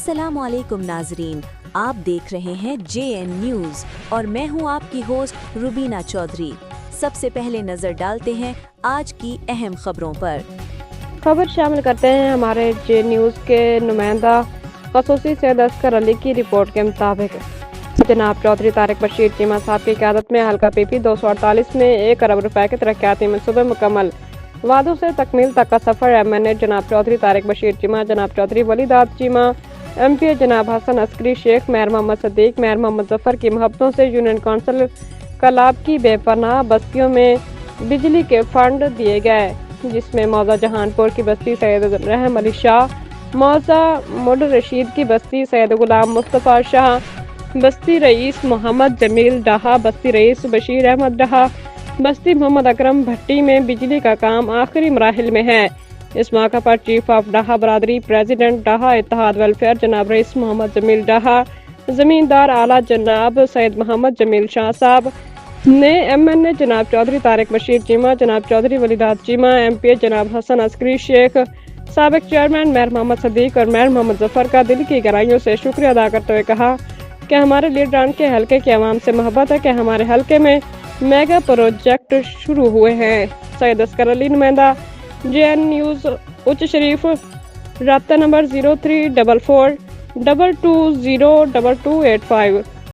अस्सलाम वालेकुम नाजरीन, आप देख रहे हैं JN न्यूज़ और मैं हूं आपकी होस्ट रुबीना चौधरी। सबसे पहले नजर डालते हैं आज की अहम खबरों पर। खबर शामिल करते हैं हमारे जे न्यूज़ के नुमाइंदा खसूसी सैयद असगर अली की रिपोर्ट के मुताबिक जनाब चौधरी तारिक बशीर चीमा साहब की क़यादत में हल्का PP 248 में 1 अरब रुपए के तरक्याती मनसूबे मुकम्मल। वादों से तकमील तक का सफ़र। MNA जनाब चौधरी तारिक बशीर चीमा, जनाब चौधरी वलीदाद चीमा, MP जनाब हसन अस्करी शेख, मेयर मोहम्मद सदीक, मेयर मोहम्मद जफर की मोहब्बतों से यूनियन कौंसिल कलाब की बेपनाह बस्तियों में बिजली के फंड दिए गए, जिसमें मौजा जहानपुर की बस्ती सैयद रहम अली शाह, मौजा मुड रशीद की बस्ती सैयद गुलाम मुस्तफ़ा शाह, बस्ती रईस मोहम्मद जमील डाहा, बस्ती रईस बशीर अहमद डाहा, बस्ती मोहम्मद अकरम भट्टी में बिजली का काम आखिरी मराहिल में है। इस मौका पर चीफ ऑफ डाहा बरादरी, प्रेसिडेंट डाहा इत्तेहाद वेलफेयर जनाब रईस मोहम्मद जमील डाहा, ज़मींदार आला जनाब सैयद मोहम्मद जमील शाह साहब ने MNA जनाब चौधरी तारिक बशीर चीमा, जनाब चौधरी वलीदाद चीमा, MP जनाब हसन अस्करी शेख, साबिक चेयरमैन मेयर मोहम्मद सदीक और मेयर मोहम्मद जफर का दिल की गहराइयों से शुक्रिया अदा करते हुए कहा कि हमारे लीडरान के हलके के अवाम से मोहब्बत है कि हमारे हलके में मेगा प्रोजेक्ट शुरू हुए हैं। सैयद असगर अली, नुमाइंदा JN न्यूज़, उच्च शरीफ, राब्ता नंबर 0344 220 2285।